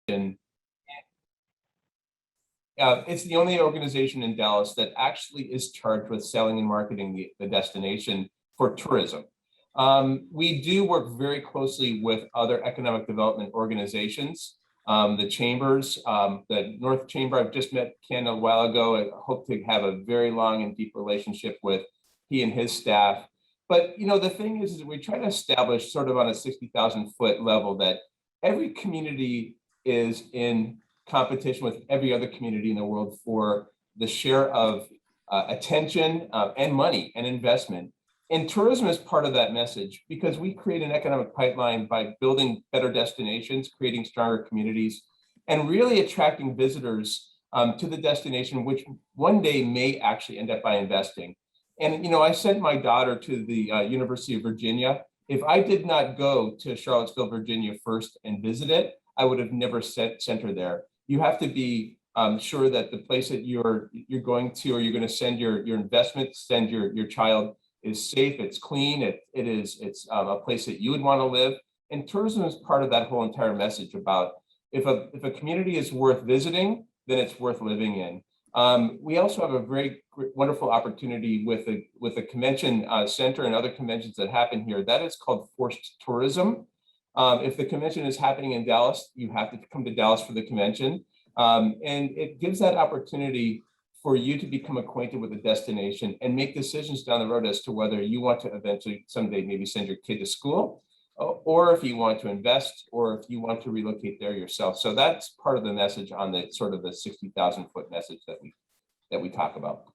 It's the only organization in Dallas that actually is charged with selling and marketing the destination for tourism. We do work very closely with other economic development organizations, the chambers, the North Chamber. I've just met Ken a while ago. I hope to have a very long and deep relationship with he and his staff. But the thing is we try to establish sort of on a 60,000 foot level that every community is in competition with every other community in the world for the share of attention and money and investment. And tourism is part of that message because we create an economic pipeline by building better destinations, creating stronger communities, and really attracting visitors to the destination, which one day may actually end up by investing. And I sent my daughter to the University of Virginia. If I did not go to Charlottesville, Virginia first and visit it, I would have never sent her there. You have to be sure that the place that you're going to, or you're going to send your investment, send your child, is safe, it's clean, it's a place that you would want to live. And tourism is part of that whole entire message about if a community is worth visiting, then it's worth living in. We also have a very wonderful opportunity with the convention center and other conventions that happen here. That is called forced tourism. If the convention is happening in Dallas, you have to come to Dallas for the convention. And it gives that opportunity for you to become acquainted with the destination and make decisions down the road as to whether you want to eventually someday maybe send your kid to school, or if you want to invest, or if you want to relocate there yourself. So that's part of the message on the sort of the 60,000 foot message that we talk about.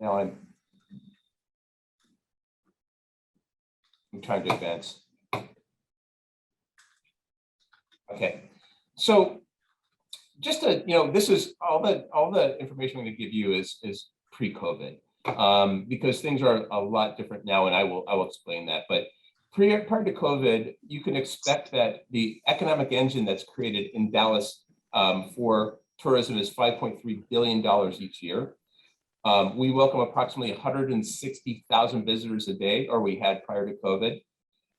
Now I'm trying to advance. Okay, so just to, this is all the information I'm going to give you is pre-COVID, because things are a lot different now, and I will explain that. But prior to COVID, you can expect that the economic engine that's created in Dallas for tourism is $5.3 billion each year. We welcome approximately 160,000 visitors a day, or we had prior to COVID.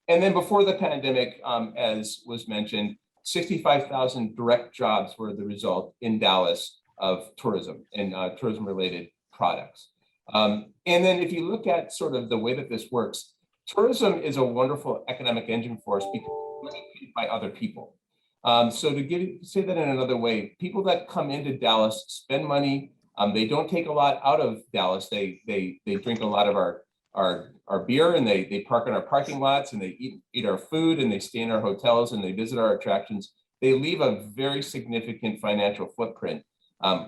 And then before the pandemic, as was mentioned, 65,000 direct jobs were the result in Dallas of tourism and tourism-related products. And then if you look at sort of the way that this works, tourism is a wonderful economic engine for us because it's paid by other people. So to say that in another way, people that come into Dallas spend money. They don't take a lot out of Dallas. They drink a lot of our beer, and they park in our parking lots, and they eat our food, and they stay in our hotels, and they visit our attractions. They leave a very significant financial footprint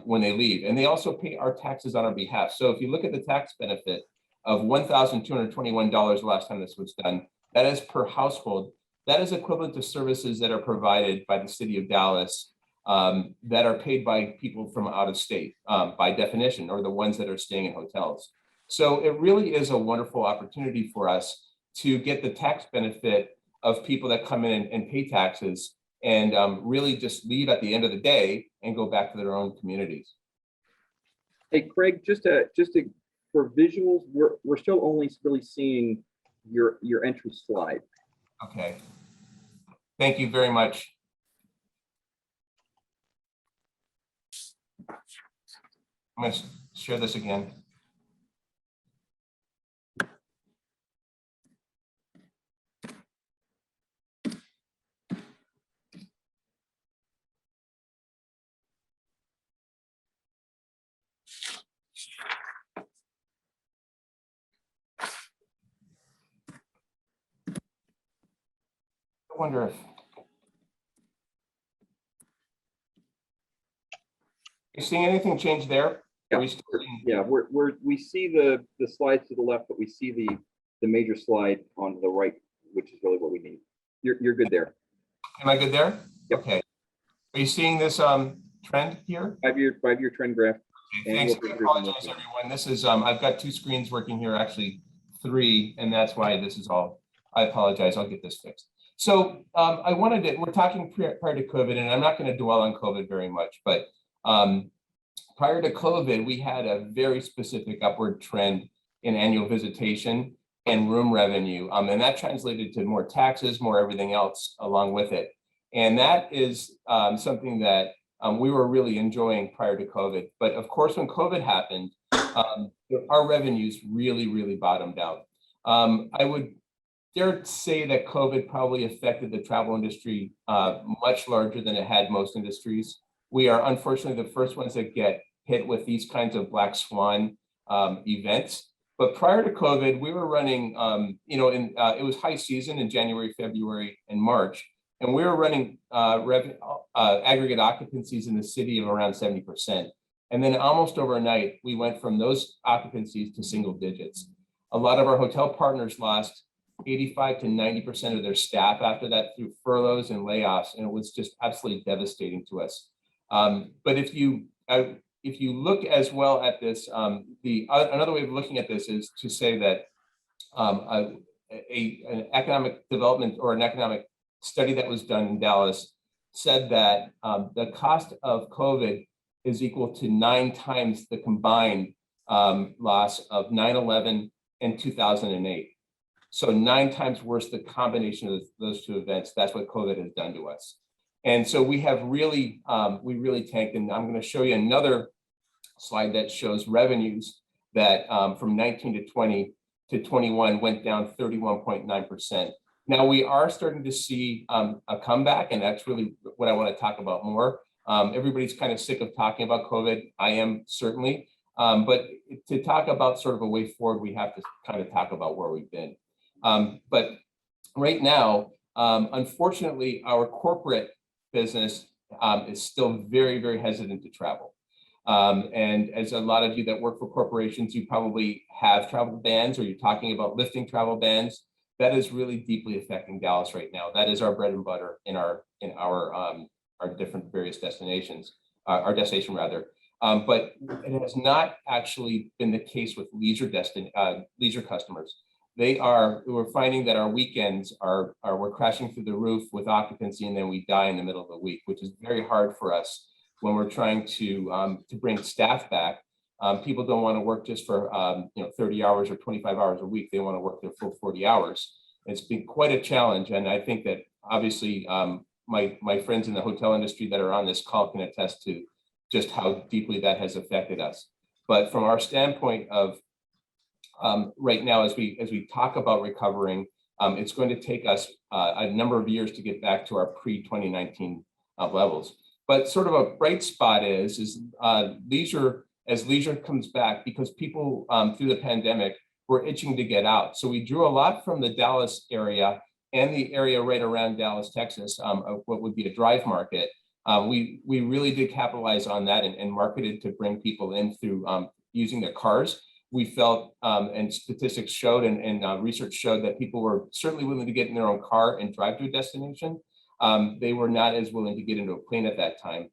when they leave, and they also pay our taxes on our behalf. So if you look at the tax benefit of $1,221 last time this was done, that is per household. That is equivalent to services that are provided by the city of Dallas that are paid by people from out of state by definition, or the ones that are staying in hotels. So it really is a wonderful opportunity for us to get the tax benefit of people that come in and pay taxes and really just leave at the end of the day and go back to their own communities. Hey, Craig, just for visuals, we're still only really seeing your entry slide. Okay. Thank you very much. I'm going to share this again. I wonder if you seeing anything change there? Yeah, we see the slides to the left, but we see the major slide on the right, which is really what we need. You're good there. Am I good there? Yep. Okay. Are you seeing this trend here? Five-year trend graph. Okay, thanks. I apologize, everyone. This is I've got two screens working here, actually three, and that's why this is all. I apologize. I'll get this fixed. So we're talking prior to COVID, and I'm not going to dwell on COVID very much, but prior to COVID, we had a very specific upward trend in annual visitation. and room revenue. And that translated to more taxes, more everything else along with it. And that is something that we were really enjoying prior to COVID. But of course, when COVID happened, our revenues really bottomed out. I would dare say that COVID probably affected the travel industry much larger than it had most industries. We are unfortunately the first ones that get hit with these kinds of black swan events. But prior to COVID, we were running, it was high season in January, February, and March, and we were running aggregate occupancies in the city of around 70%. And then almost overnight, we went from those occupancies to single digits. A lot of our hotel partners lost 85 to 90% of their staff after that through furloughs and layoffs, and it was just absolutely devastating to us. But if you look as well at this, another way of looking at this is to say that an economic development or an economic study that was done in Dallas said that the cost of COVID is equal to 9 times the combined loss of 9/11 and 2008. So 9 times worse, the combination of those two events. That's what COVID has done to us. And so we have really, we really tanked. And I'm going to show you another slide that shows revenues that from 19 to 20 to 21 went down 31.9%. Now we are starting to see a comeback, and that's really what I want to talk about more. Everybody's kind of sick of talking about COVID. I am certainly, but to talk about sort of a way forward, we have to kind of talk about where we've been. But right now, unfortunately, our corporate business is still very hesitant to travel. And as a lot of you that work for corporations, you probably have travel bans, or you're talking about lifting travel bans. That is really deeply affecting Dallas right now. That is our bread and butter in our different various destinations, our destination rather. But it has not actually been the case with leisure customers. We're finding that our weekends we're crashing through the roof with occupancy, and then we die in the middle of the week, which is very hard for us when we're trying to bring staff back. People don't want to work just for 30 hours or 25 hours a week. They want to work their full 40 hours. It's been quite a challenge, and I think that obviously my friends in the hotel industry that are on this call can attest to just how deeply that has affected us. But from our standpoint of right now, as we talk about recovering, it's going to take us a number of years to get back to our pre-2019 levels. But sort of a bright spot is leisure. As leisure comes back, because people through the pandemic were itching to get out. So we drew a lot from the Dallas area and the area right around Dallas, Texas, of what would be a drive market. We really did capitalize on that and marketed to bring people in through using their cars. We felt, and statistics showed and research showed that people were certainly willing to get in their own car and drive to a destination. They were not as willing to get into a plane at that time.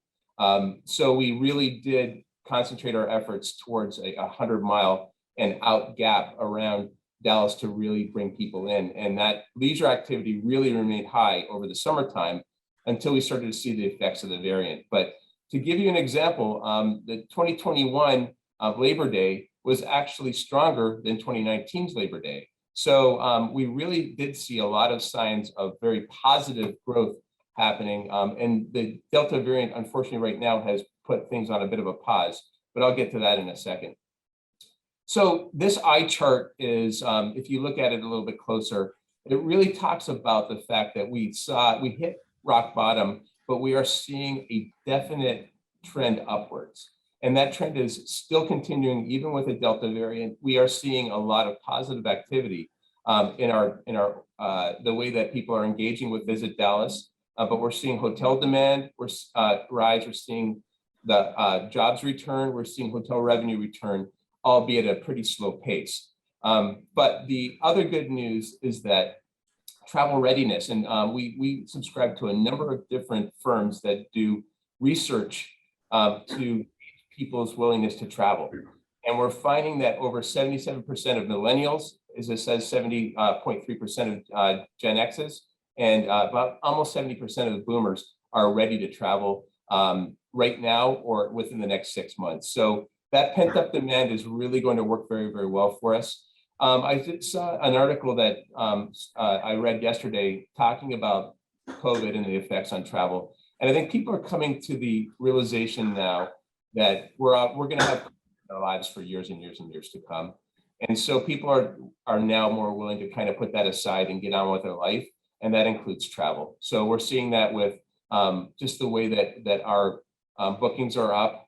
So we really did concentrate our efforts towards a 100-mile and out gap around Dallas to really bring people in. And that leisure activity really remained high over the summertime until we started to see the effects of the variant. But to give you an example, the 2021 Labor Day was actually stronger than 2019's Labor Day. So we really did see a lot of signs of very positive growth happening. And the Delta variant, unfortunately, right now has put things on a bit of a pause, but I'll get to that in a second. So this eye chart is, if you look at it a little bit closer, it really talks about the fact that we hit rock bottom, but we are seeing a definite trend upwards. And that trend is still continuing even with the Delta variant. We are seeing a lot of positive activity in the way that people are engaging with Visit Dallas, but we're seeing hotel demand rise, we're seeing the jobs return, we're seeing hotel revenue return, albeit at a pretty slow pace. But the other good news is that travel readiness, and we subscribe to a number of different firms that do research to people's willingness to travel. And we're finding that over 77% of millennials, as it says, 70.3% of Gen X's, and about almost 70% of the boomers are ready to travel right now or within the next 6 months. So that pent up demand is really going to work very well for us. I saw an article that I read yesterday talking about COVID and the effects on travel. And I think people are coming to the realization now that we're going to have our lives for years and years and years to come. And so people are now more willing to kind of put that aside and get on with their life. And that includes travel. So we're seeing that with just the way that our bookings are up.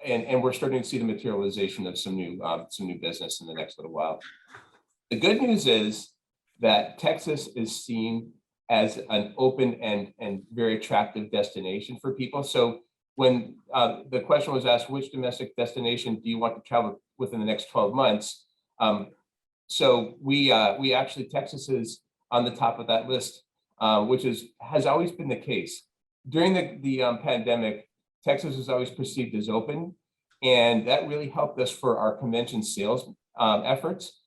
And we're starting to see the materialization of some new business in the next little while. The good news is that Texas is seen as an open and very attractive destination for people. So when the question was asked, which domestic destination do you want to travel within the next 12 months? So we actually, Texas is on the top of that list, which has always been the case. During the pandemic, Texas was always perceived as open, and that really helped us for our convention sales efforts.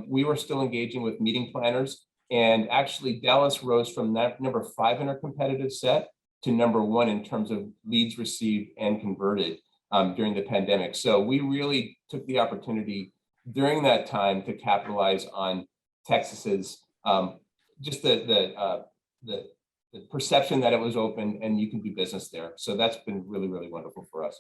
We were still engaging with meeting planners, and actually Dallas rose from number 5 in our competitive set to number 1 in terms of leads received and converted during the pandemic. So we really took the opportunity during that time to capitalize on Texas's just the perception that it was open and you can do business there. So that's been really, really wonderful for us.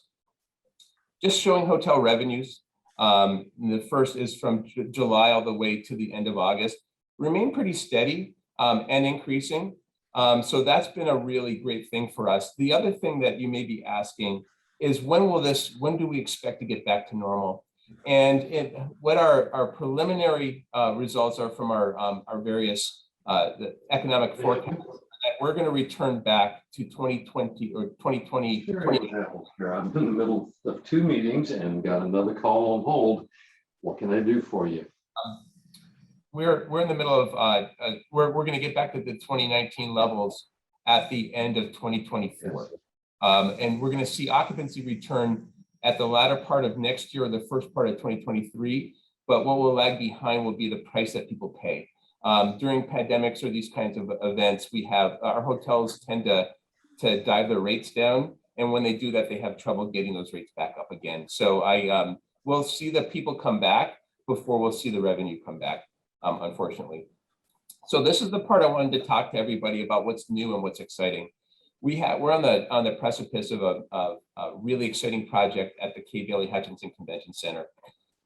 Just showing hotel revenues. The first is from July all the way to the end of August, remain pretty steady and increasing. So that's been a really great thing for us. The other thing that you may be asking is when do we expect to get back to normal? And what our preliminary results are from our various the economic forecasts, that we're going to return back to 2020 or 2020. Sure, I'm in the middle of 2 meetings and got another call on hold. What can I do for you? We're in the middle of we're going to get back to the 2019 levels at the end of 2024. Yes. And we're going to see occupancy return at the latter part of next year or the first part of 2023. But what will lag behind will be the price that people pay. During pandemics or these kinds of events, we have our hotels tend to dive their rates down. And when they do that, they have trouble getting those rates back up again. So we'll see the people come back before we'll see the revenue come back, unfortunately. So this is the part I wanted to talk to everybody about what's new and what's exciting. We're on the precipice of a really exciting project at the Kay Bailey Hutchison Convention Center.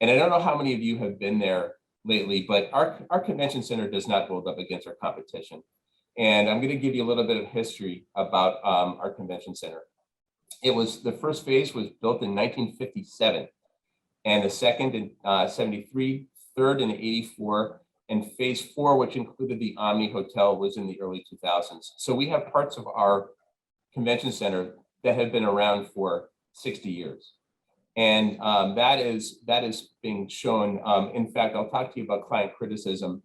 And I don't know how many of you have been there lately, but our convention center does not hold up against our competition. And I'm going to give you a little bit of history about our convention center. The first phase was built in 1957, and the second in 73, third in 84, and phase 4, which included the Omni Hotel, was in the early 2000s. So we have parts of our convention center that have been around for 60 years. And that is being shown. In fact, I'll talk to you about client criticism.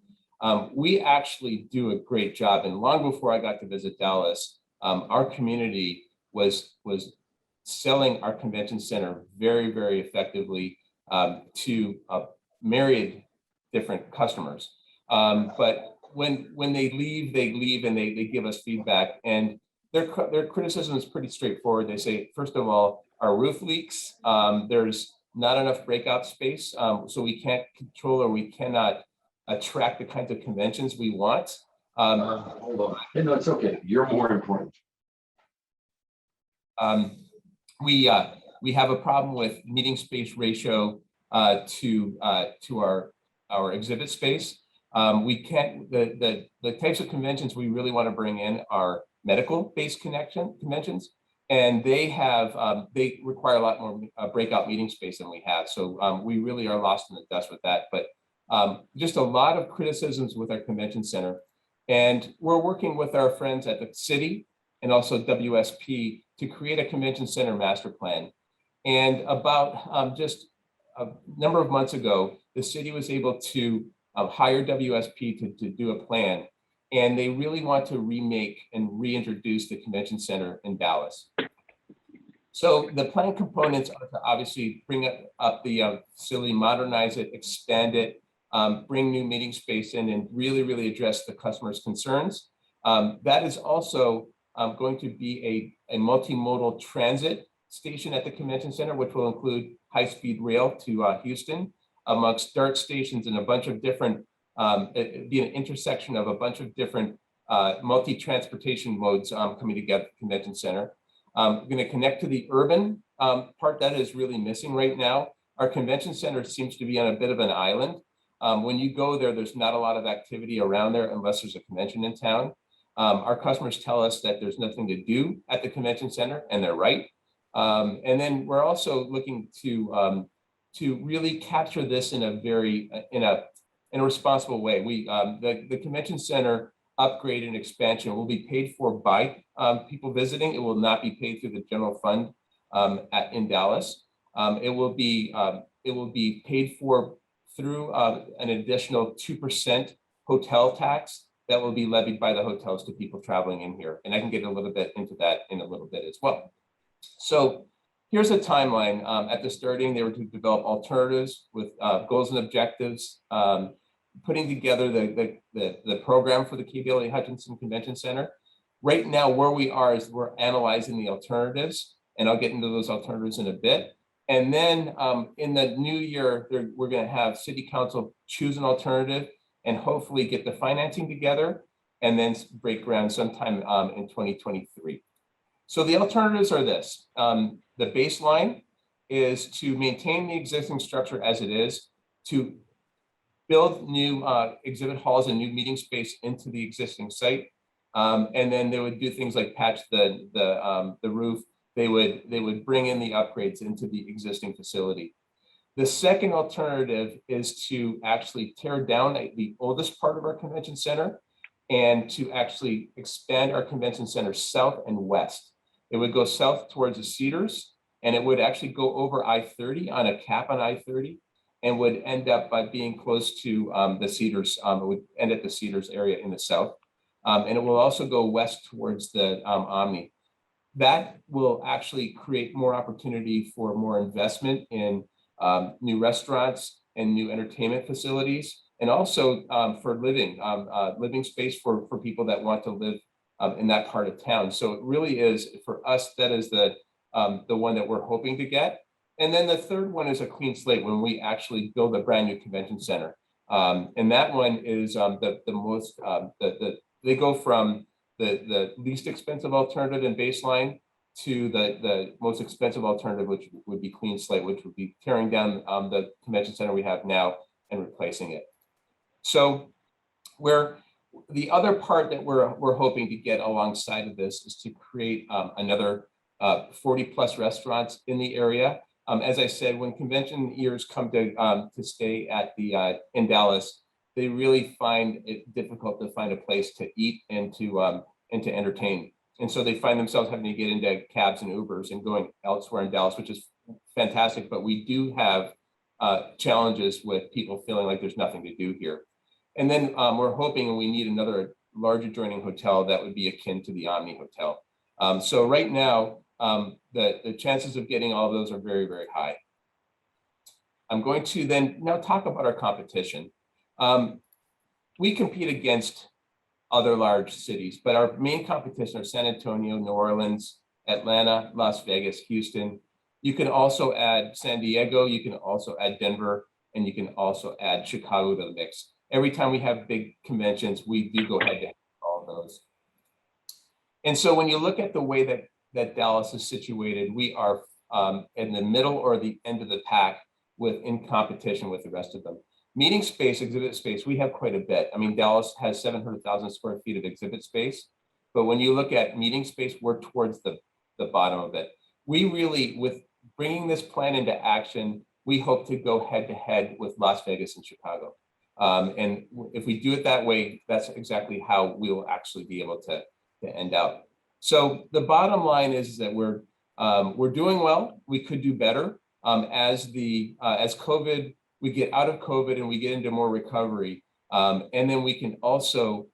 We actually do a great job. And long before I got to visit Dallas, our community was selling our convention center very, very effectively to myriad different customers. But when they leave and they give us feedback, and their criticism is pretty straightforward. They say, first of all, our roof leaks. There's not enough breakout space, so we can't control or we cannot attract the kinds of conventions we want. Hold on. No, it's okay. You're more important. We have a problem with meeting space ratio to our exhibit space. We can't. The types of conventions we really want to bring in are medical-based conventions. And they require a lot more breakout meeting space than we have. So we really are lost in the dust with that. But just a lot of criticisms with our convention center. And we're working with our friends at the city and also WSP to create a convention center master plan. And about just a number of months ago, the city was able to hire WSP to do a plan. And they really want to remake and reintroduce the convention center in Dallas. So the plan components are to obviously bring up the facility, modernize it, expand it, bring new meeting space in, and really, really address the customer's concerns. That is also going to be a multimodal transit station at the convention center, which will include high-speed rail to Houston. amongst DART stations and a bunch of different, it'd be an intersection of a bunch of different multi-transportation modes coming together at the convention center. We're going to connect to the urban part that is really missing right now. Our convention center seems to be on a bit of an island. When you go there, there's not a lot of activity around there unless there's a convention in town. Our customers tell us that there's nothing to do at the convention center, and they're right. And then we're also looking to really capture this in a very in a responsible way. The convention center upgrade and expansion will be paid for by people visiting. It will not be paid through the general fund in Dallas. It will be paid for through an additional 2% hotel tax that will be levied by the hotels to people traveling in here. And I can get a little bit into that in a little bit as well. So here's a timeline. At the starting, they were to develop alternatives with goals and objectives, putting together the program for the KBLA Hutchison Convention Center. Right now, where we are is we're analyzing the alternatives, and I'll get into those alternatives in a bit. And then in the new year, we're going to have City Council choose an alternative and hopefully get the financing together and then break ground sometime in 2023. So the alternatives are this. The baseline is to maintain the existing structure as it is, to build new exhibit halls and new meeting space into the existing site. And then they would do things like patch the roof. They would bring in the upgrades into the existing facility. The second alternative is to actually tear down the oldest part of our convention center and to actually expand our convention center south and west. It would go south towards the Cedars, and it would actually go over I-30 on a cap on I-30 and would end up by being close to the Cedars. It would end at the Cedars area in the south. And it will also go west towards the Omni. That will actually create more opportunity for more investment in new restaurants and new entertainment facilities, and also for living space for people that want to live in that part of town. So it really is, for us, that is the one that we're hoping to get. And then the third one is a clean slate when we actually build a brand new convention center. And that one is the most, they go from the least expensive alternative and baseline to the most expensive alternative, which would be clean slate, which would be tearing down the convention center we have now and replacing it. So the other part that we're hoping to get alongside of this is to create another 40 plus restaurants in the area. As I said, when convention years come to stay at in Dallas, they really find it difficult to find a place to eat and to entertain. And so they find themselves having to get into cabs and Ubers and going elsewhere in Dallas, which is fantastic. But we do have challenges with people feeling like there's nothing to do here. And then we're hoping we need another large adjoining hotel that would be akin to the Omni Hotel. So right now, the chances of getting all of those are very, very high. I'm going to then now talk about our competition. We compete against other large cities, but our main competition are San Antonio, New Orleans, Atlanta, Las Vegas, Houston. You can also add San Diego, you can also add Denver, and you can also add Chicago to the mix. Every time we have big conventions, we do go head to head with all of those. And so when you look at the way that Dallas is situated, we are in the middle or the end of the pack in competition with the rest of them. Meeting space, exhibit space, we have quite a bit. I mean, Dallas has 700,000 square feet of exhibit space, but when you look at meeting space, we're towards the bottom of it. We really, with bringing this plan into action, we hope to go head to head with Las Vegas and Chicago. And if we do it that way, that's exactly how we will actually be able to end out. So the bottom line is that we're doing well. We could do better as COVID. We get out of COVID and we get into more recovery. And then we can also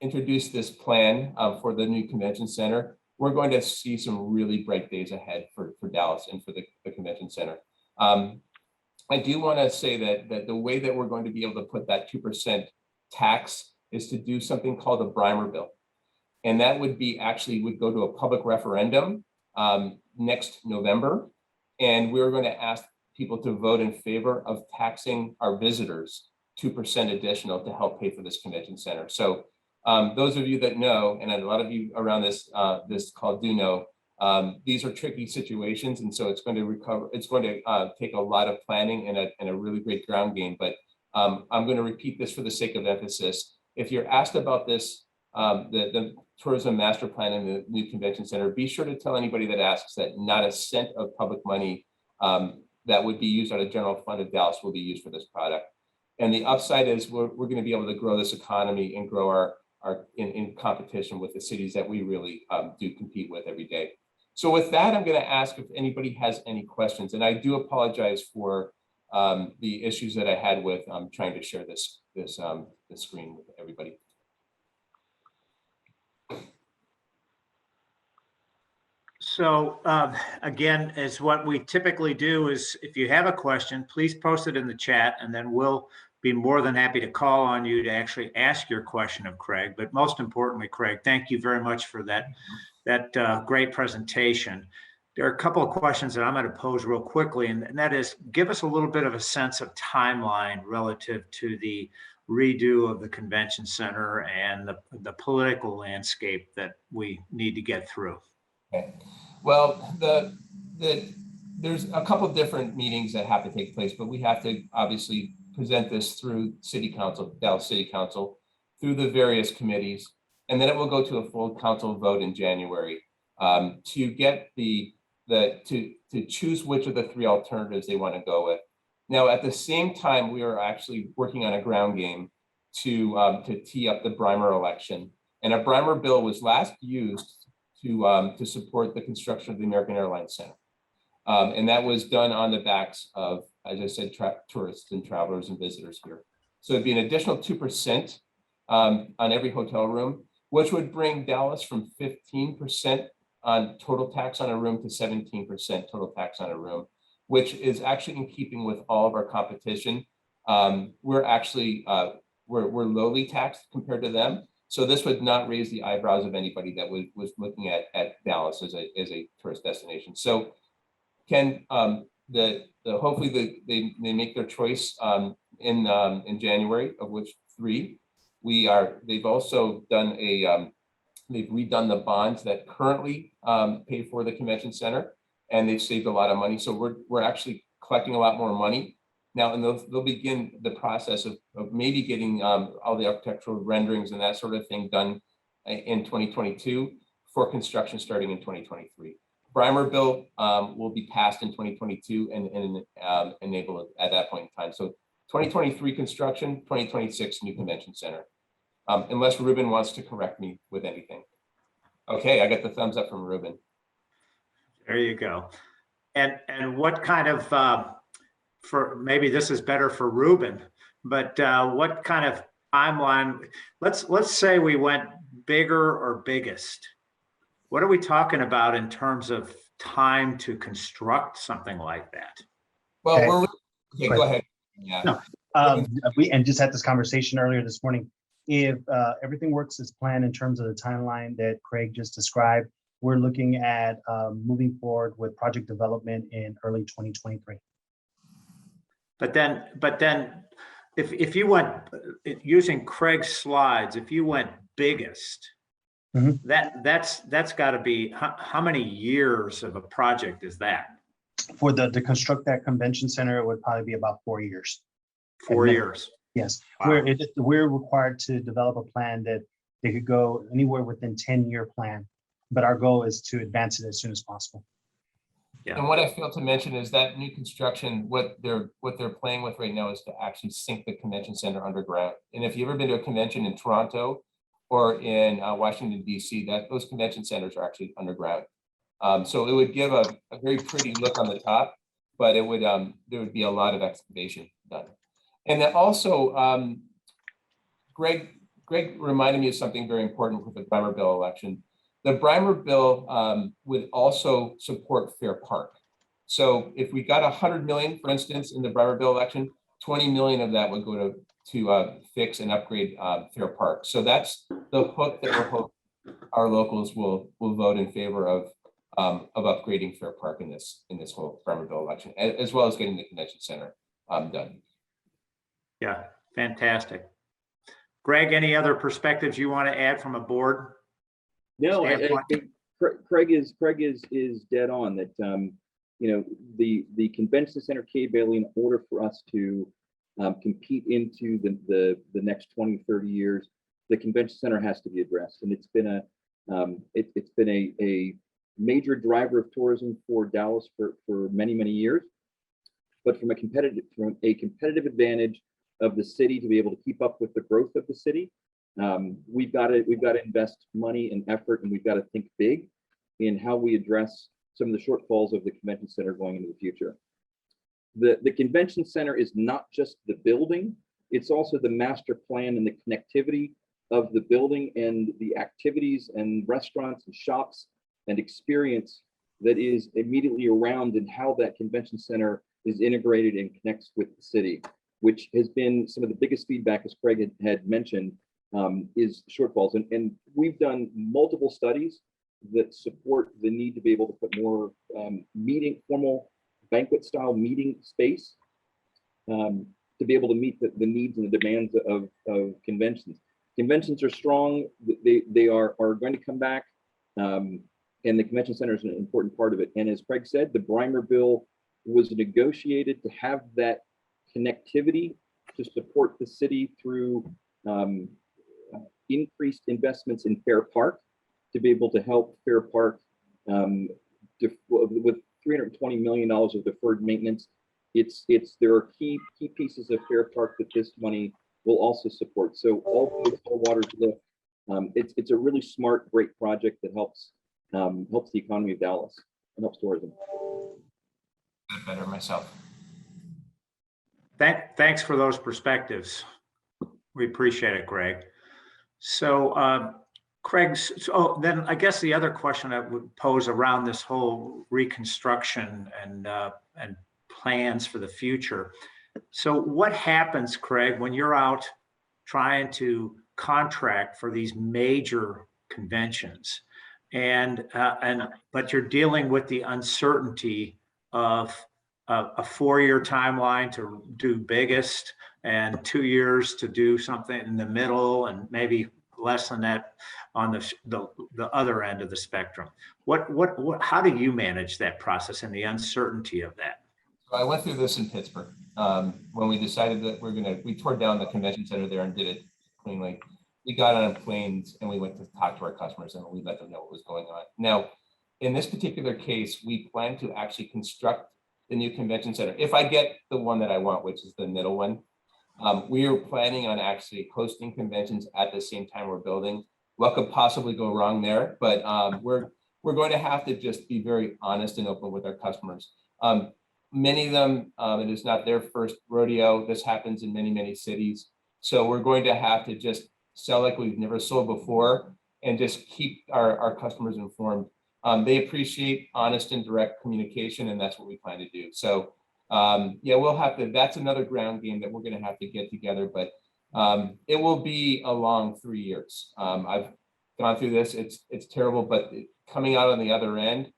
introduce this plan for the new convention center. We're going to see some really bright days ahead for Dallas and for the convention center. I do want to say that the way that we're going to be able to put that 2% tax is to do something called a Brimer bill. And that would go to a public referendum next November. And we're going to ask people to vote in favor of taxing our visitors 2% additional to help pay for this convention center. So those of you that know, and a lot of you around this call do know, these are tricky situations, and so it's going to take a lot of planning and a really great ground game. But I'm going to repeat this for the sake of emphasis. If you're asked about this, the tourism master plan and the new convention center, be sure to tell anybody that asks that not a cent of public money that would be used out of general fund of Dallas will be used for this product. And the upside is we're going to be able to grow this economy and grow our in competition with the cities that we really do compete with every day. So with that, I'm going to ask if anybody has any questions, and I do apologize for the issues that I had with trying to share this screen with everybody. So again, as what we typically do is if you have a question, please post it in the chat, and then we'll be more than happy to call on you to actually ask your question of Craig. But most importantly, Craig, thank you very much for that great presentation. There are a couple of questions that I'm going to pose real quickly, and that is, give us a little bit of a sense of timeline relative to the redo of the convention center and the political landscape that we need to get through. Okay. Well, there's a couple of different meetings that have to take place, but we have to obviously present this through City Council, Dallas City Council, through the various committees, and then it will go to a full council vote in January to get to choose which of the three alternatives they want to go with. Now, at the same time, we are actually working on a ground game to tee up the Brimer election, and a Brimer bill was last used to support the construction of the American Airlines Center. And that was done on the backs of, as I said, tourists and travelers and visitors here. So it'd be an additional 2% on every hotel room, which would bring Dallas from 15% on total tax on a room to 17% total tax on a room, which is actually in keeping with all of our competition. We're actually, we're lowly taxed compared to them. So this would not raise the eyebrows of anybody that was looking at Dallas as a tourist destination. So Ken, hopefully they make their choice in January, of which three. They've also done they've redone the bonds that currently pay for the convention center, and they've saved a lot of money. So we're actually collecting a lot more money now, and they'll begin the process of maybe getting all the architectural renderings and that sort of thing done in 2022 for construction starting in 2023. Brimer bill will be passed in 2022 and enable it at that point in time. So 2023 construction, 2026 new convention center, unless Ruben wants to correct me with anything. Okay, I got the thumbs up from Ruben. There you go. And what kind of for maybe this is better for Ruben, but what kind of timeline? Let's say we went bigger or biggest. What are we talking about in terms of time to construct something like that? Well, okay, go ahead. Yeah. No, we just had this conversation earlier this morning. If everything works as planned in terms of the timeline that Craig just described, we're looking at moving forward with project development in early 2023. But then if you went using Craig's slides, if you went biggest, that's got to be how many years of a project is that? For to construct that convention center, it would probably be about 4 years. 4 years. Yes, Wow. we're required to develop a plan that they could go anywhere within 10-year plan, but our goal is to advance it as soon as possible. Yeah. And what I failed to mention is that new construction, what they're playing with right now is to actually sink the convention center underground. And if you've ever been to a convention in Toronto or in Washington, D.C., those convention centers are actually underground. So it would give a very pretty look on the top, but there would be a lot of excavation done. And then also, Greg reminded me of something very important with the Brimer bill election. The Brimer bill would also support Fair Park. So if we got 100 million, for instance, in the Brimer bill election, 20 million of that would go to fix and upgrade Fair Park. So that's the hook that we're hoping our locals will vote in favor of of upgrading Fair Park in this whole Farmerville election, as well as getting the convention center done. Yeah, fantastic. Greg, any other perspectives you want to add from a board? No, I standpoint? think Craig is dead on that. You know, the convention center, Kay Bailey, in order for us to compete into the next 20, 30 years, the convention center has to be addressed, and it's been a major driver of tourism for Dallas for many years. But from a competitive advantage of the city to be able to keep up with the growth of the city, we've got to invest money and effort, and we've got to think big in how we address some of the shortfalls of the convention center going into the future. The convention center is not just the building, it's also the master plan and the connectivity of the building and the activities and restaurants and shops and experience that is immediately around, and how that convention center is integrated and connects with the city, which has been some of the biggest feedback, as Craig had mentioned, is shortfalls. And we've done multiple studies that support the need to be able to put more formal banquet style meeting space to be able to meet the needs and the demands of conventions. Conventions are strong. They are going to come back. And the convention center is an important part of it. And as Craig said, the Breimer bill was negotiated to have that connectivity to support the city through increased investments in Fair Park, to be able to help Fair Park with $320 million of deferred maintenance. There are key pieces of Fair Park that this money will also support. So all waters lift. It's a really smart, great project that helps the economy of Dallas and helps tourism. Better myself. Thanks for those perspectives. We appreciate it, Greg. So, Craig, so then I guess the other question I would pose around this whole reconstruction and plans for the future. So what happens, Craig, when you're out trying to contract for these major conventions, but you're dealing with the uncertainty of a 4-year timeline to do biggest and 2 years to do something in the middle, and maybe less than that on the other end of the spectrum? How do you manage that process and the uncertainty of that? I went through this in Pittsburgh when we decided that we tore down the convention center there and did it cleanly. We got on planes and we went to talk to our customers and we let them know what was going on. Now, in this particular case, we plan to actually construct the new convention center. If I get the one that I want, which is the middle one, we are planning on actually hosting conventions at the same time we're building. What could possibly go wrong there? But we're going to have to just be very honest and open with our customers. Many of them, it is not their first rodeo. This happens in many cities. So we're going to have to just sell like we've never sold before and just keep our customers informed. They appreciate honest and direct communication, and that's what we plan to do. So yeah, we'll have to, that's another ground game that we're going to have to get together, but it will be a long 3 years. I've gone through this. It's terrible, but coming out on the other end,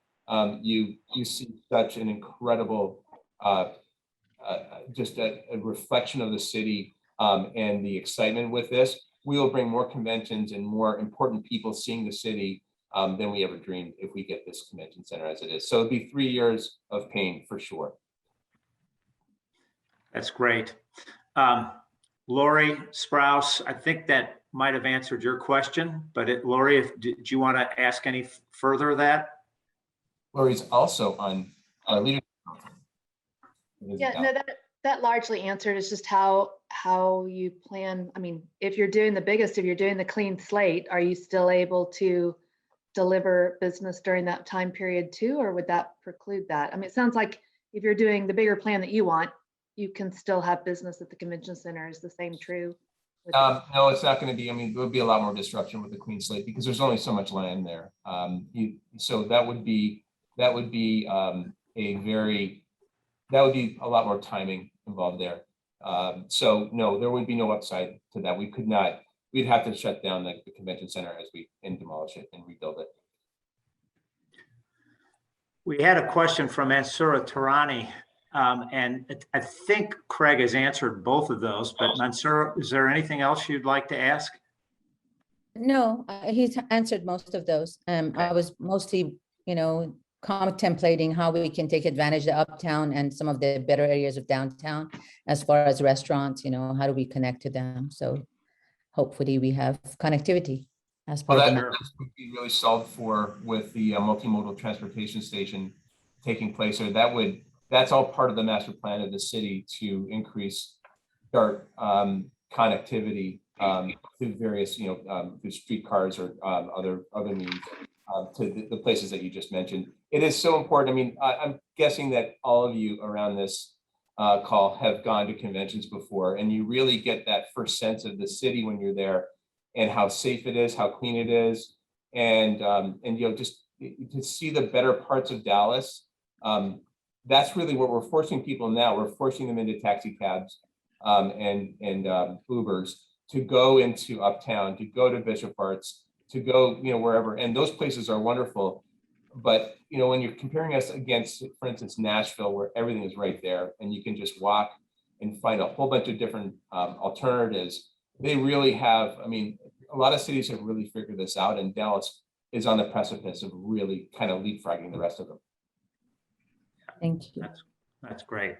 you see such an incredible, just a reflection of the city and the excitement with this. We will bring more conventions and more important people seeing the city than we ever dreamed if we get this convention center as it is. So it'll be 3 years of pain for sure. That's great. Lori Sprouse, I think that might have answered your question, but Lori, did you want to ask any further of that? Lori's also on our leadership. Yeah, no, that largely answered. It's just how you plan. I mean, if you're doing the biggest, if you're doing the clean slate, are you still able to deliver business during that time period too, or would that preclude that? I mean, it sounds like if you're doing the bigger plan that you want, you can still have business at the convention center. Is the same true? No, it's not going to be. I mean, there would be a lot more disruption with the clean slate because there's only so much land there. So that would be a lot more timing involved there. So no, there would be no upside to that. We could not. We'd have to shut down the convention center and demolish it and rebuild it. We had a question from Mansura Tarani, and I think Craig has answered both of those, but Mansura, is there anything else you'd like to ask? No, he's answered most of those. I was mostly, contemplating how we can take advantage of the uptown and some of the better areas of downtown as far as restaurants, how do we connect to them? So hopefully we have connectivity as part Well, of that the map. would be really solved for with the multimodal transportation station taking place. Or that's all part of the master plan of the city to increase DART connectivity through various, through streetcars or other means to the places that you just mentioned. It is so important. I mean, I'm guessing that all of you around this call have gone to conventions before, and you really get that first sense of the city when you're there and how safe it is, how clean it is, and just to see the better parts of Dallas. That's really what we're forcing people now. We're forcing them into taxi cabs and Ubers to go into Uptown, to go to Bishop Arts, to go, wherever. And those places are wonderful. But, when you're comparing us against, for instance, Nashville, where everything is right there and you can just walk and find a whole bunch of different alternatives, they really have, a lot of cities have really figured this out, and Dallas is on the precipice of really kind of leapfrogging the rest of them. Thank you. That's great.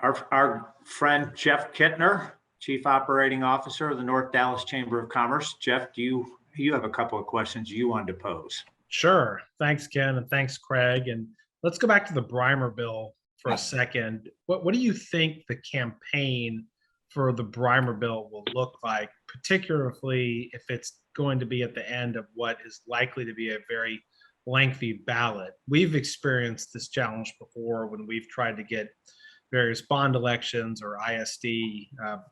Our friend Jeff Kittner, Chief Operating Officer of the North Dallas Chamber of Commerce. Jeff, do you have a couple of questions you wanted to pose? Sure. Thanks, Ken, and thanks, Craig. And let's go back to the Brimer bill for a second. What do you think the campaign for the Brimer bill will look like, particularly if it's going to be at the end of what is likely to be a very lengthy ballot? We've experienced this challenge before when we've tried to get various bond elections or ISD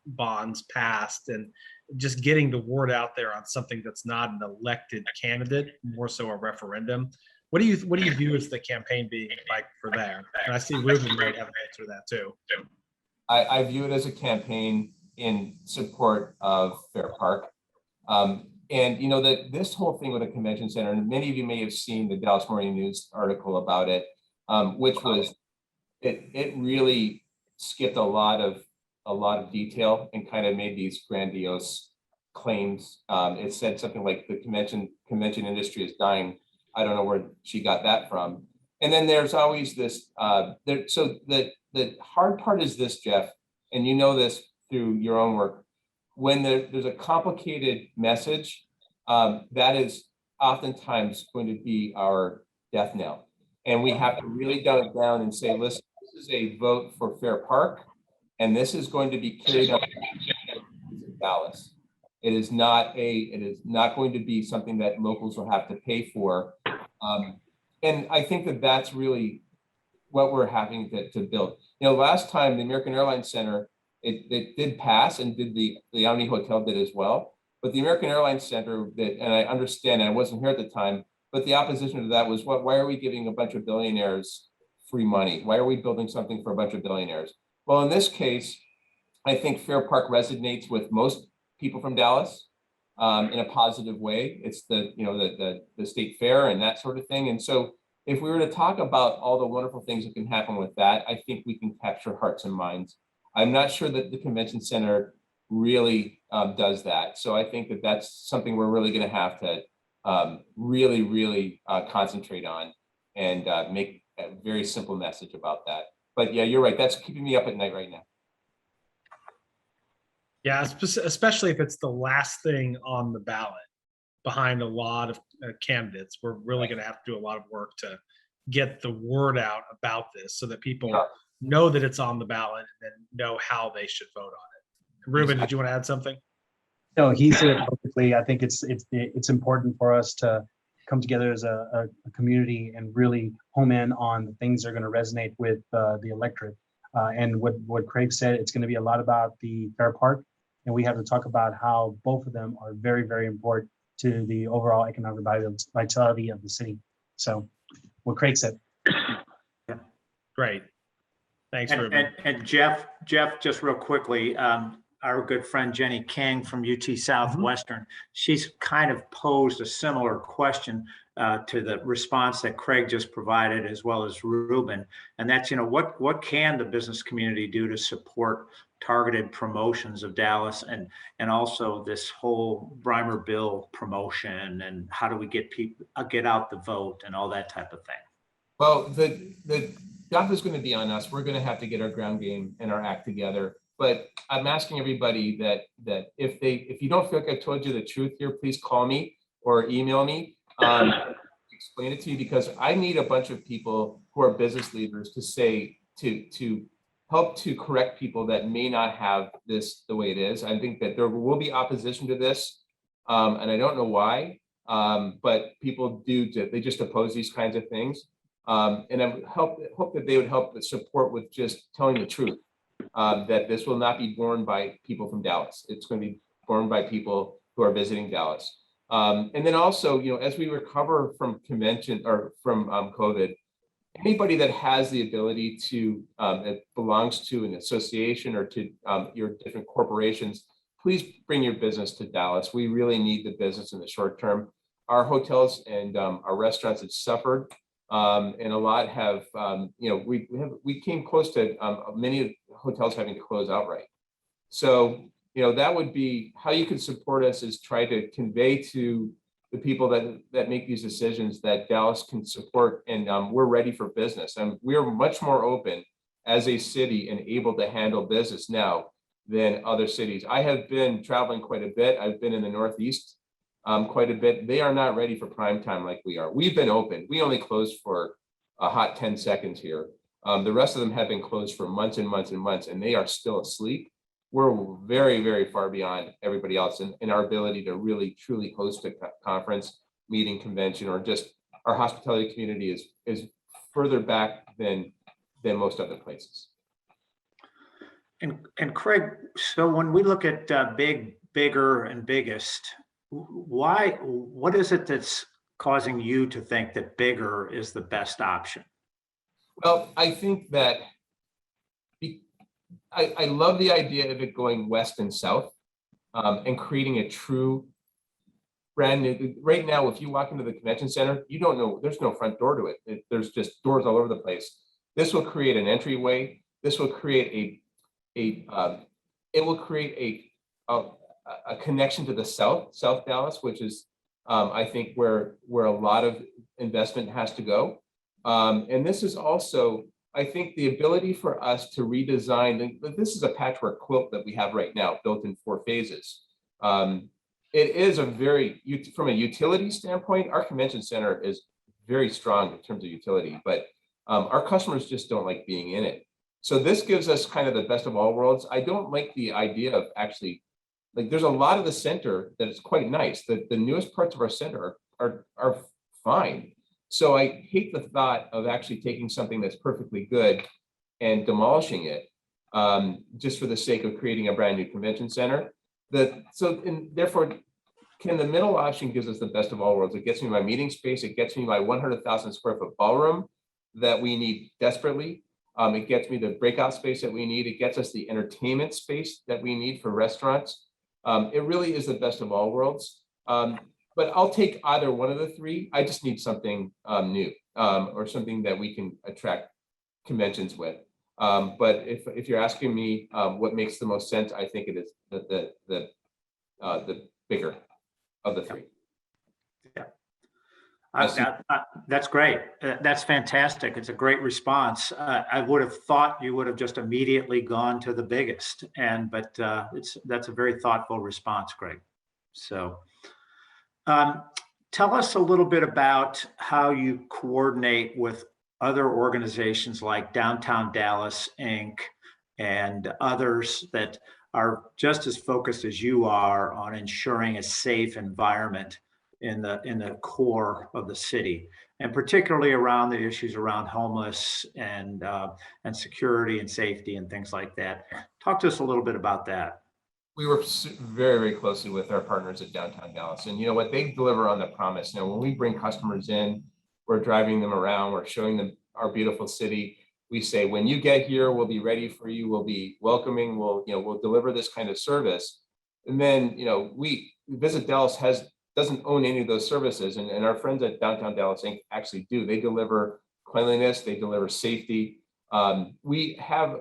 bonds passed, and just getting the word out there on something that's not an elected candidate, more so a referendum. What do you view as the campaign being like for there? And I see Ruben might have an answer to that too. I view it as a campaign in support of Fair Park. And that this whole thing with the convention center, and many of you may have seen the Dallas Morning News article about it, which was, it really skipped a lot of detail and kind of made these grandiose claims. It said something like the convention industry is dying. I don't know where she got that from. And then there's always this, so the hard part is this, Jeff, and you know this through your own work, when there's a complicated message, that is oftentimes going to be our death knell. And we have to really dumb it down and say, listen, this is a vote for Fair Park, and this is going to be carried out in Dallas. It is not going to be something that locals will have to pay for. And I think that that's really what we're having to build. Last time the American Airlines Center, it did pass, and did the Omni Hotel did as well. But the American Airlines Center, and I understand, and I wasn't here at the time, but the opposition to that was, why are we giving a bunch of billionaires free money? Why are we building something for a bunch of billionaires? Well, in this case, I think Fair Park resonates with most people from Dallas in a positive way. It's the state fair and that sort of thing. And so if we were to talk about all the wonderful things that can happen with that, I think we can capture hearts and minds. I'm not sure that the convention center really does that. So I think that that's something we're really going to have to really concentrate on and make a very simple message about that. But yeah, you're right. That's keeping me up at night right now. Yeah, especially if it's the last thing on the ballot behind a lot of candidates. We're really going to have to do a lot of work to get the word out about this so that people know that it's on the ballot and then know how they should vote on it. Ruben, did you want to add something? No, he said it perfectly. I think it's important for us to come together as a community and really home in on the things that are going to resonate with the electorate. And what Craig said, it's going to be a lot about the Fair Park, and we have to talk about how both of them are very, very important to the overall economic vitality of the city. So, what Craig said. Great. Thanks, Ruben. And Jeff, just real quickly, our good friend Jenny King from UT Southwestern, she's kind of posed a similar question. to the response that Craig just provided, as well as Ruben. And that's, what can the business community do to support targeted promotions of Dallas, and also this whole Brimer bill promotion, and how do we get people, get out the vote and all that type of thing? Well, the job is going to be on us. We're going to have to get our ground game and our act together. But I'm asking everybody that if you don't feel like I told you the truth here, please call me or email me. Explain it to you, because I need a bunch of people who are business leaders to help to correct people that may not have this the way it is. I think that there will be opposition to this, and I don't know why, but people they just oppose these kinds of things. And I hope that they would help with support with just telling the truth, that this will not be borne by people from Dallas. It's going to be borne by people who are visiting Dallas. And then also, as we recover from convention or from COVID, anybody that has the ability to, that belongs to an association or to your different corporations, please bring your business to Dallas. We really need the business in the short term. Our hotels and our restaurants have suffered, and a lot have, we came close to many hotels having to close outright. So, that would be how you can support us, is try to convey to the people that make these decisions that Dallas can support, and we're ready for business. And we're much more open as a city and able to handle business now than other cities. I have been traveling quite a bit. I've been in the Northeast quite a bit. They are not ready for prime time like we are. We've been open. We only closed for a hot 10 seconds here. The rest of them have been closed for months and months and months, and they are still asleep. We're very, very far beyond everybody else in our ability to really, truly host a conference, meeting, convention, or just our hospitality community is further back than most other places. And Craig, so when we look at bigger, and biggest, what is it that's causing you to think that bigger is the best option? Well, I think that I love the idea of it going west and south, and creating a true brand new. Right now, if you walk into the convention center, you don't know, there's no front door to it. There's just doors all over the place. This will create an entryway. This will create it will create a connection to the South Dallas, which is I think where a lot of investment has to go. And this is also, I think, the ability for us to redesign. This is a patchwork quilt that we have right now, built in 4 phases. It is from a utility standpoint, our convention center is very strong in terms of utility, but our customers just don't like being in it. So this gives us kind of the best of all worlds. I don't like the idea of actually, there's a lot of the center that is quite nice. The newest parts of our center are fine. So I hate the thought of actually taking something that's perfectly good and demolishing it, just for the sake of creating a brand new convention center. Therefore, the middle option gives us the best of all worlds. It gets me my meeting space. It gets me my 100,000 square foot ballroom that we need desperately. It gets me the breakout space that we need. It gets us the entertainment space that we need for restaurants. It really is the best of all worlds. But I'll take either one of the 3. I just need something new, or something that we can attract conventions with. But if you're asking me what makes the most sense, I think it is the bigger of the 3. Yeah, that's great. That's fantastic. It's a great response. I would have thought you would have just immediately gone to the biggest, but that's a very thoughtful response, Greg. So. Tell us a little bit about how you coordinate with other organizations like Downtown Dallas Inc. and others that are just as focused as you are on ensuring a safe environment in the core of the city, and particularly around the issues around homeless and security and safety and things like that. Talk to us a little bit about that. We work very, very closely with our partners at Downtown Dallas, and you know what, they deliver on the promise. When we bring customers in, we're driving them around, we're showing them our beautiful city. We say, when you get here, we'll be ready for you. We'll be welcoming. We'll deliver this kind of service. And then, Visit Dallas has doesn't own any of those services. And our friends at Downtown Dallas Inc. actually do. They deliver cleanliness, they deliver safety. We have,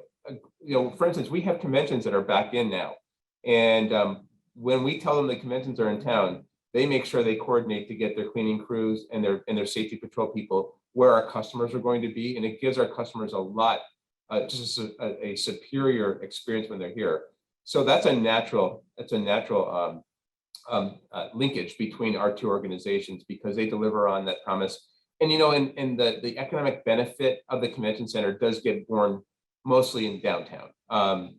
for instance, we have conventions that are back in now. And when we tell them the conventions are in town, they make sure they coordinate to get their cleaning crews and their safety patrol people where our customers are going to be. And it gives our customers a lot, just a superior experience when they're here. So that's a natural linkage between our two organizations because they deliver on that promise. And the economic benefit of the convention center does get born mostly in downtown.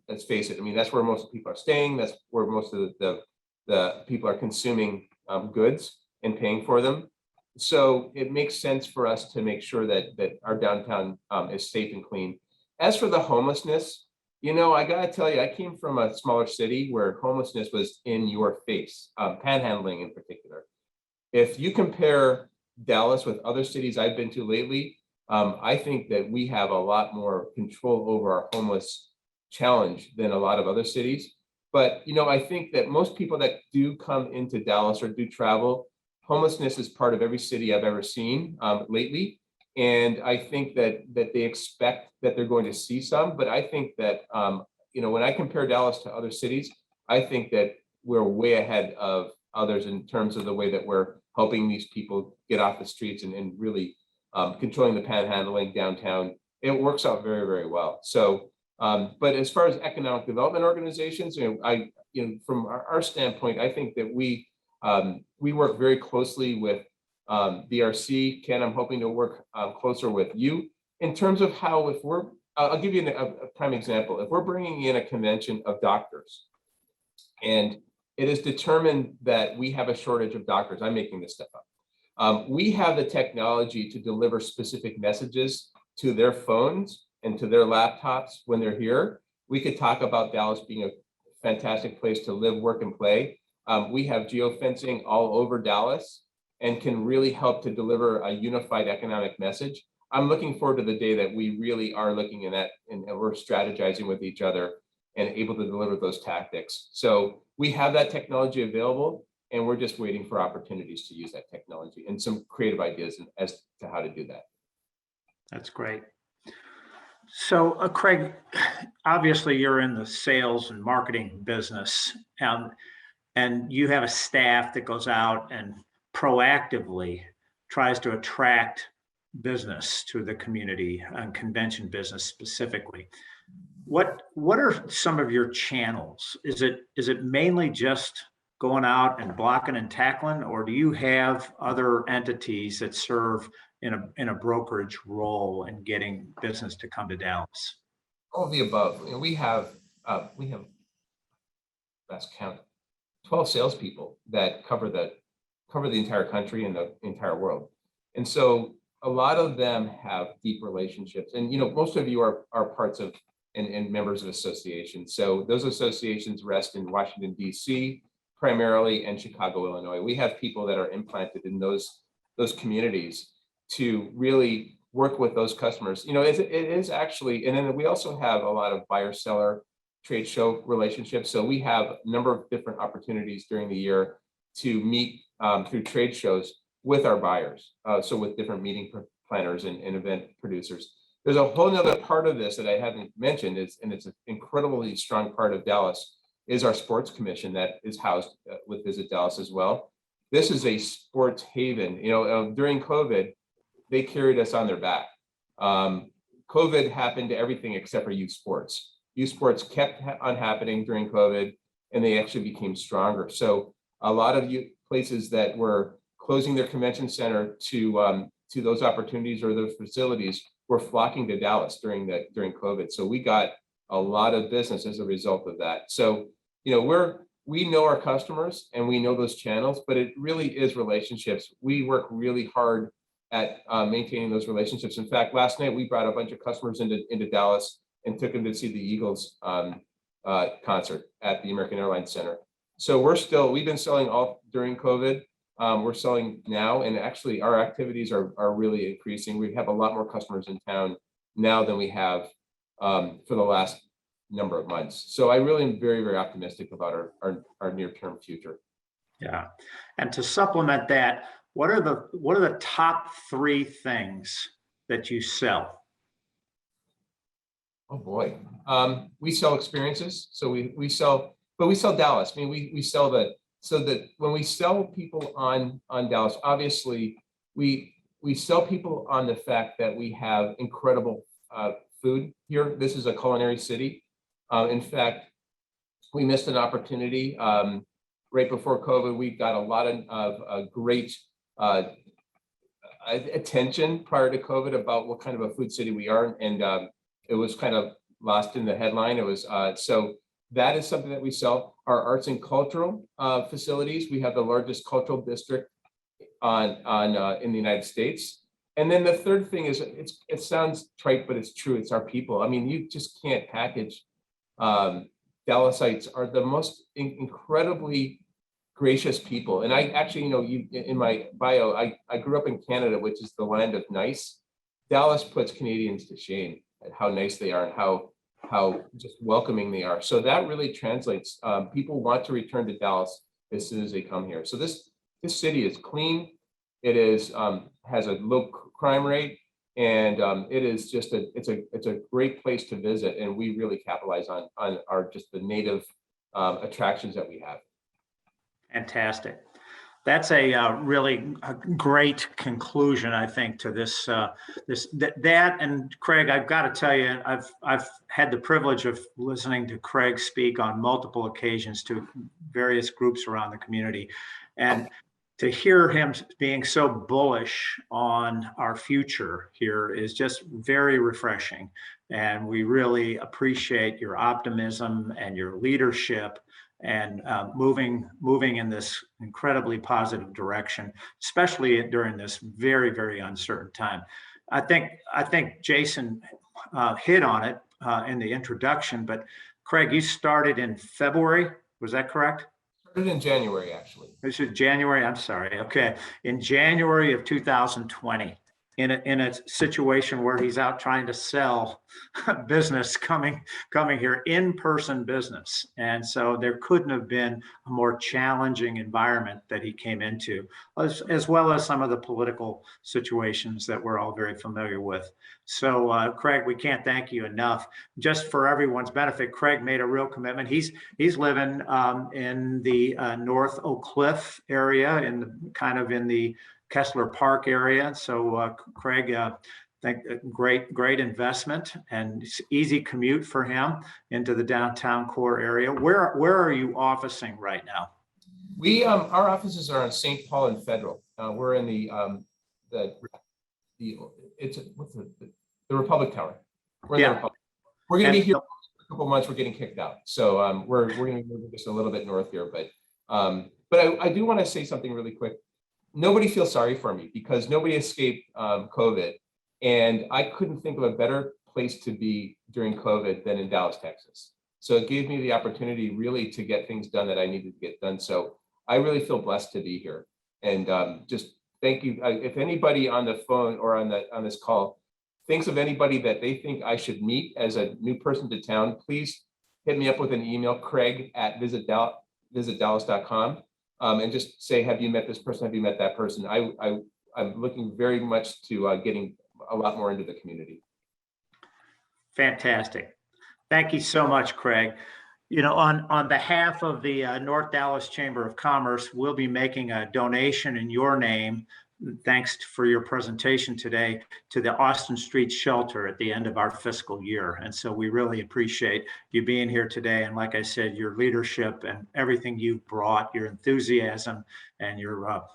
Let's face it. I mean, that's where most of the people are staying. That's where most of the people are consuming goods and paying for them. So it makes sense for us to make sure that our downtown is safe and clean. As for the homelessness, I gotta tell you, I came from a smaller city where homelessness was in your face, panhandling in particular. If you compare Dallas with other cities I've been to lately, I think that we have a lot more control over our homeless challenge than a lot of other cities. But, I think that most people that do come into Dallas or do travel, homelessness is part of every city I've ever seen lately. And I think that they expect that they're going to see some, but I think that, when I compare Dallas to other cities, I think that we're way ahead of others in terms of the way that we're helping these people get off the streets and really controlling the panhandling downtown. It works out very, very well. So, but as far as economic development organizations, from our standpoint, I think that we work very closely with BRC. Ken, I'm hoping to work closer with you in terms of how, I'll give you a prime example. If we're bringing in a convention of doctors and it is determined that we have a shortage of doctors, I'm making this stuff up. We have the technology to deliver specific messages to their phones and to their laptops when they're here. We could talk about Dallas being a fantastic place to live, work, and play. We have geofencing all over Dallas and can really help to deliver a unified economic message. I'm looking forward to the day that we really are looking at that and we're strategizing with each other and able to deliver those tactics. So we have that technology available and we're just waiting for opportunities to use that technology and some creative ideas as to how to do that. That's great. So Craig, obviously you're in the sales and marketing business, and you have a staff that goes out and proactively tries to attract business to the community and convention business specifically. What are some of your channels? Is it mainly just going out and blocking and tackling, or do you have other entities that serve in a brokerage role in getting business to come to Dallas? All of the above. We have best count 12 salespeople that cover the entire country and the entire world. And so a lot of them have deep relationships. And most of you are parts of and members of associations. So those associations rest in Washington, D.C. primarily and Chicago, Illinois. We have people that are implanted in those communities to really work with those customers. It is actually, and then we also have a lot of buyer-seller trade show relationships. So we have a number of different opportunities during the year to meet through trade shows with our buyers. So with different meeting planners and event producers. There's a whole nother part of this that I haven't mentioned, and it's an incredibly strong part of Dallas, is our sports commission that is housed with Visit Dallas as well. This is a sports haven. During COVID, they carried us on their back. COVID happened to everything except for youth sports. Youth sports kept on happening during COVID, and they actually became stronger. So a lot of places that were closing their convention center to those opportunities or those facilities were flocking to Dallas during COVID. So we got a lot of business as a result of that. So we know our customers and we know those channels, but it really is relationships. We work really hard at maintaining those relationships. In fact, last night we brought a bunch of customers into Dallas and took them to see the Eagles concert at the American Airlines Center. So we've been selling all during COVID. We're selling now, and actually our activities are really increasing. We have a lot more customers in town now than we have for the last number of months. So I really am very, very optimistic about our near-term future. Yeah. And to supplement that, what are the top 3 things that you sell? Oh, boy. We sell experiences. So we sell, but we sell Dallas. I mean, we sell so that when we sell people on Dallas, obviously we sell people on the fact that we have incredible food here. This is a culinary city. In fact, we missed an opportunity right before COVID. We got a lot of great attention prior to COVID about what kind of a food city we are, and it was kind of lost in the headline. It was so that is something that we sell. Our arts and cultural facilities. We have the largest cultural district in the United States. And then the third thing is, it sounds trite, but it's true. It's our people. I mean, you just can't package. Dallasites are the most incredibly gracious people. And I actually, in my bio, I grew up in Canada, which is the land of nice. Dallas puts Canadians to shame at how nice they are and how just welcoming they are. So that really translates. People want to return to Dallas as soon as they come here. So this city is clean. It is has a low crime rate, and it is just it's a great place to visit, and we really capitalize on our just the native attractions that we have. Fantastic. That's a really great conclusion, I think, to this. That and Craig, I've got to tell you, I've had the privilege of listening to Craig speak on multiple occasions to various groups around the community, and to hear him being so bullish on our future here is just very refreshing. And we really appreciate your optimism and your leadership and moving in this incredibly positive direction, especially during this very, very uncertain time. I think Jason hit on it in the introduction, but Craig, you started in February, was that correct? Started in January, actually. This is January, I'm sorry. Okay. In January of 2020, in a situation where he's out trying to sell business coming here, in-person business. And so there couldn't have been a more challenging environment that he came into, as well as some of the political situations that we're all very familiar with. So Craig, we can't thank you enough. Just for everyone's benefit, Craig made a real commitment. He's living in the North Oak Cliff area, in the Kessler Park area. So Craig, think great investment, and it's easy commute for him into the downtown core area. Where are you officing right now? We our offices are on St. Paul and Federal. We're in the Republic Tower. We're in the Republic. We're going to be here for a couple months. We're getting kicked out, so we're going to move just a little bit north here. But I do want to say something really quick. Nobody feels sorry for me because nobody escaped COVID, and I couldn't think of a better place to be during COVID than in Dallas, Texas. So it gave me the opportunity really to get things done that I needed to get done. So I really feel blessed to be here, and just thank you. If anybody on the phone or on this call thinks of anybody that they think I should meet as a new person to town, please hit me up with an email, craig@visitdallas.com. And just say, have you met this person? Have you met that person? I'm looking very much to getting a lot more into the community. Fantastic. Thank you so much, Craig. On behalf of the North Dallas Chamber of Commerce, we'll be making a donation in your name, thanks for your presentation today, to the Austin Street Shelter at the end of our fiscal year. And so we really appreciate you being here today. And like I said, your leadership and everything you've brought, your enthusiasm and your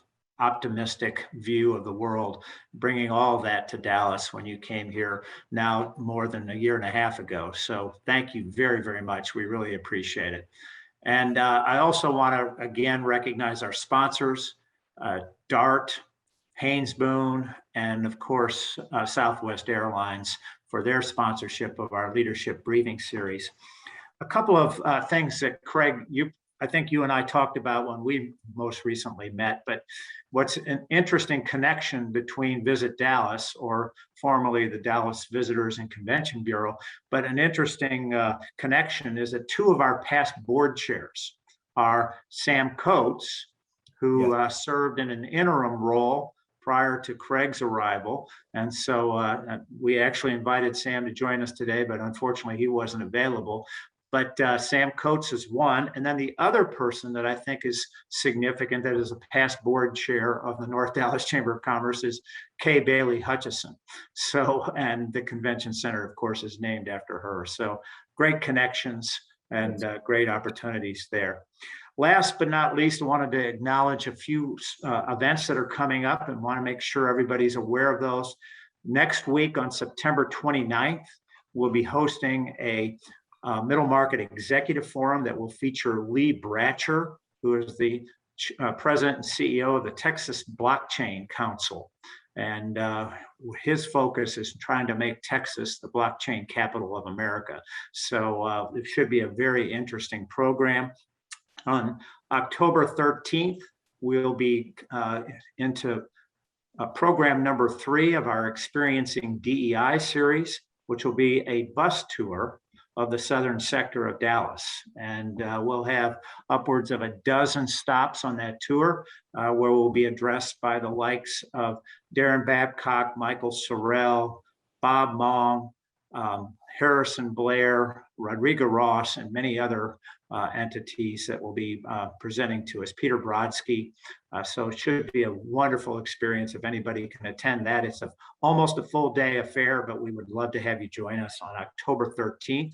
optimistic view of the world, bringing all that to Dallas when you came here now more than a year and a half ago. So thank you very, very much. We really appreciate it. And I also want to again recognize our sponsors, DART, Haynes Boone, and of course, Southwest Airlines for their sponsorship of our leadership briefing series. A couple of things that Craig, I think you and I talked about when we most recently met, but what's an interesting connection between Visit Dallas, or formerly the Dallas Visitors and Convention Bureau, but an interesting connection is that 2 of our past board chairs are Sam Coates who served in an interim role prior to Craig's arrival. And so we actually invited Sam to join us today, but unfortunately he wasn't available. But Sam Coates is one. And then the other person that I think is significant, that is a past board chair of the North Dallas Chamber of Commerce, is Kay Bailey Hutchison. So, and the convention center, of course, is named after her. So great connections and great opportunities there. Last but not least, I wanted to acknowledge a few events that are coming up and want to make sure everybody's aware of those. Next week on September 29th, we'll be hosting a Middle Market Executive Forum that will feature Lee Bratcher, who is the president and CEO of the Texas Blockchain Council. And his focus is trying to make Texas the blockchain capital of America. So it should be a very interesting program. On October 13th, we'll be into program number 3 of our Experiencing DEI series, which will be a bus tour of the southern sector of Dallas. And we'll have upwards of a dozen stops on that tour where we'll be addressed by the likes of Darren Babcock, Michael Sorrell, Bob Mong, Harrison Blair, Rodrigo Ross, and many other entities that will be presenting to us, Peter Brodsky. So it should be a wonderful experience if anybody can attend that. It's almost a full day affair, but we would love to have you join us on October 13th.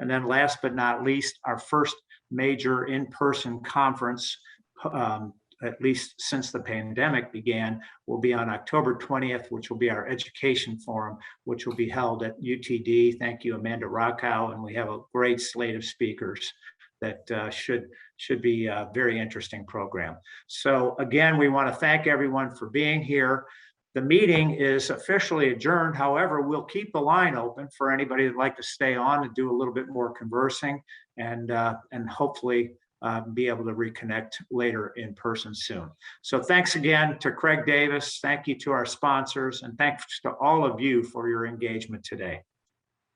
And then last but not least, our first major in-person conference, at least since the pandemic began, will be on October 20th, which will be our education forum, which will be held at UTD. Thank you, Amanda Rockow. And we have a great slate of speakers that should be a very interesting program. So again, we want to thank everyone for being here. The meeting is officially adjourned. However, we'll keep the line open for anybody that'd like to stay on and do a little bit more conversing and hopefully be able to reconnect later in person soon. So thanks again to Craig Davis. Thank you to our sponsors, and thanks to all of you for your engagement today.